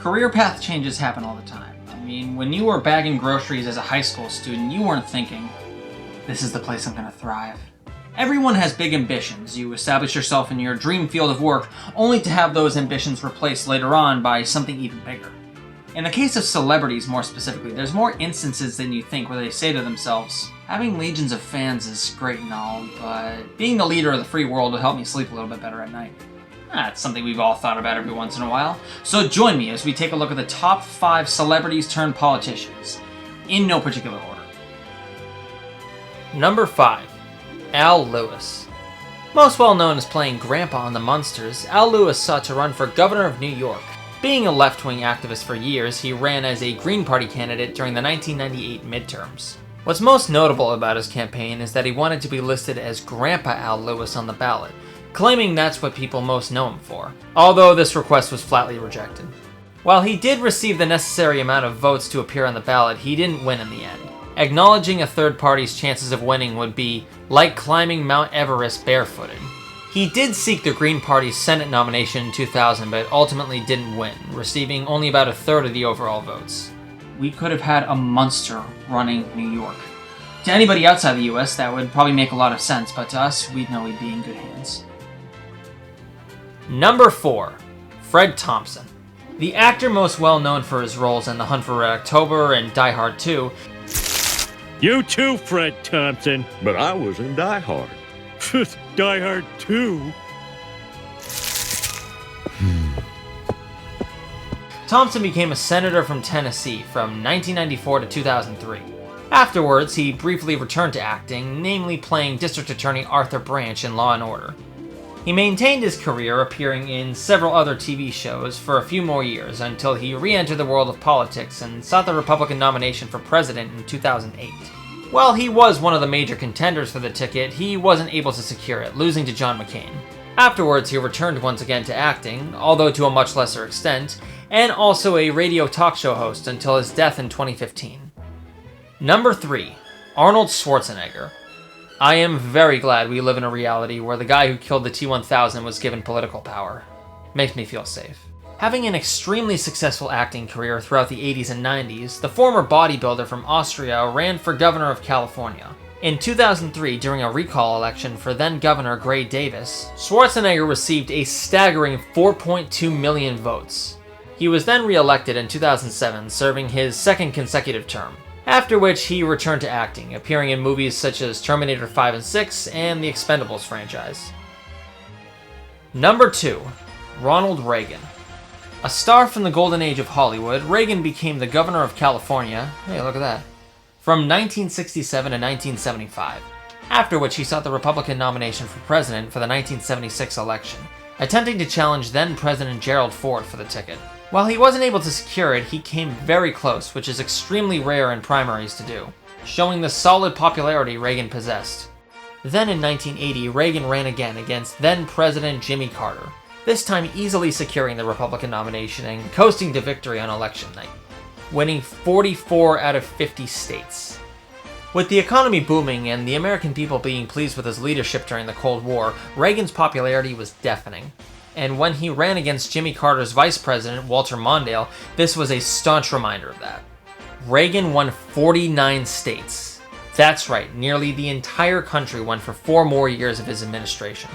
career path changes happen all the time. I mean, when you were bagging groceries as a high school student, you weren't thinking, this is the place I'm gonna thrive. Everyone has big ambitions. You establish yourself in your dream field of work, only to have those ambitions replaced later on by something even bigger. In the case of celebrities more specifically, there's more instances than you think where they say to themselves, having legions of fans is great and all, but being the leader of the free world will help me sleep a little bit better at night. That's something we've all thought about every once in a while. So join me as we take a look at the top 5 celebrities turned politicians, in no particular order. Number 5. Al Lewis. Most well known as playing Grandpa on the Munsters, Al Lewis sought to run for governor of New York. Being a left-wing activist for years, he ran as a Green Party candidate during the 1998 midterms. What's most notable about his campaign is that he wanted to be listed as Grandpa Al Lewis on the ballot, claiming that's what people most know him for, although this request was flatly rejected. While he did receive the necessary amount of votes to appear on the ballot, he didn't win in the end. Acknowledging a third party's chances of winning would be like climbing Mount Everest barefooted. He did seek the Green Party's Senate nomination in 2000, but ultimately didn't win, receiving only about a third of the overall votes. We could have had a monster running New York. To anybody outside the US, that would probably make a lot of sense, but to us, we'd know he'd be in good hands. Number 4. Fred Thompson. The actor most well known for his roles in The Hunt for Red October and Die Hard 2. You too, Fred Thompson. But I was in Die Hard. Die Hard 2? Thompson became a senator from Tennessee from 1994 to 2003. Afterwards, he briefly returned to acting, namely playing District Attorney Arthur Branch in Law & Order. He maintained his career appearing in several other TV shows for a few more years until he re-entered the world of politics and sought the Republican nomination for president in 2008. While he was one of the major contenders for the ticket, he wasn't able to secure it, losing to John McCain. Afterwards, he returned once again to acting, although to a much lesser extent, and also a radio talk show host until his death in 2015. Number 3. Arnold Schwarzenegger. I am very glad we live in a reality where the guy who killed the T-1000 was given political power. Makes me feel safe. Having an extremely successful acting career throughout the 80s and 90s, the former bodybuilder from Austria ran for governor of California. In 2003, during a recall election for then-Governor Gray Davis, Schwarzenegger received a staggering 4.2 million votes. He was then re-elected in 2007, serving his second consecutive term, after which he returned to acting, appearing in movies such as Terminator 5 and 6 and the Expendables franchise. Number 2. Ronald Reagan. A star from the golden age of Hollywood, Reagan became the governor of California, hey look at that, from 1967 to 1975, after which he sought the Republican nomination for president for the 1976 election, attempting to challenge then-President Gerald Ford for the ticket. While he wasn't able to secure it, he came very close, which is extremely rare in primaries to do, showing the solid popularity Reagan possessed. Then in 1980, Reagan ran again against then-President Jimmy Carter, this time easily securing the Republican nomination and coasting to victory on election night, winning 44 out of 50 states. With the economy booming and the American people being pleased with his leadership during the Cold War, Reagan's popularity was deafening. And when he ran against Jimmy Carter's vice president, Walter Mondale, this was a staunch reminder of that. Reagan won 49 states. That's right, nearly the entire country won for 4 more years of his administration.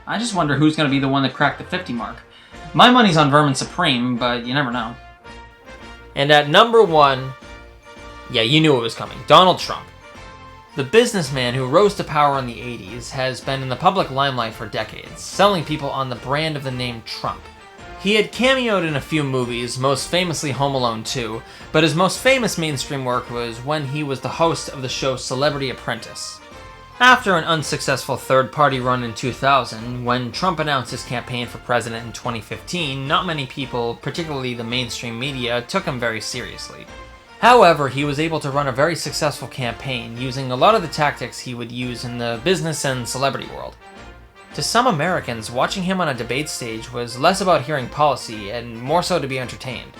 I just wonder who's going to be the one that cracked the 50 mark. My money's on Vermin Supreme, but you never know. And at number 1, yeah, you knew it was coming, Donald Trump. The businessman who rose to power in the 80s has been in the public limelight for decades, selling people on the brand of the name Trump. He had cameoed in a few movies, most famously Home Alone 2, but his most famous mainstream work was when he was the host of the show Celebrity Apprentice. After an unsuccessful third-party run in 2000, when Trump announced his campaign for president in 2015, not many people, particularly the mainstream media, took him very seriously. However, he was able to run a very successful campaign using a lot of the tactics he would use in the business and celebrity world. To some Americans, watching him on a debate stage was less about hearing policy and more so to be entertained.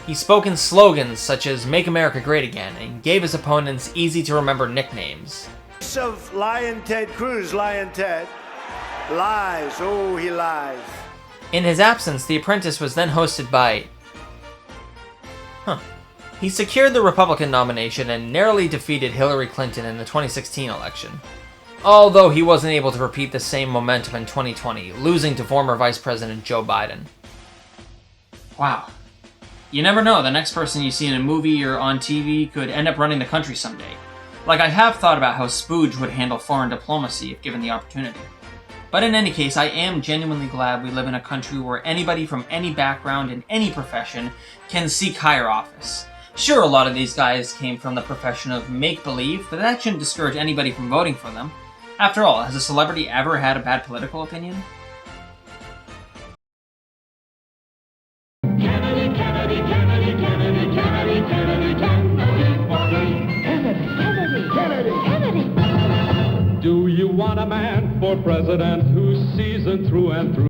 He spoke in slogans such as "Make America Great Again" and gave his opponents easy-to-remember nicknames. Of Lion Ted Cruz, Lion Ted. Lies, oh he lies. In his absence, The Apprentice was then hosted by He secured the Republican nomination and narrowly defeated Hillary Clinton in the 2016 election. Although he wasn't able to repeat the same momentum in 2020, losing to former Vice President Joe Biden. Wow. You never know, the next person you see in a movie or on TV could end up running the country someday. Like, I have thought about how Spooge would handle foreign diplomacy if given the opportunity. But in any case, I am genuinely glad we live in a country where anybody from any background in any profession can seek higher office. Sure, a lot of these guys came from the profession of make-believe, but that shouldn't discourage anybody from voting for them. After all, has a celebrity ever had a bad political opinion? Do you want a man for president who's seasoned through and through?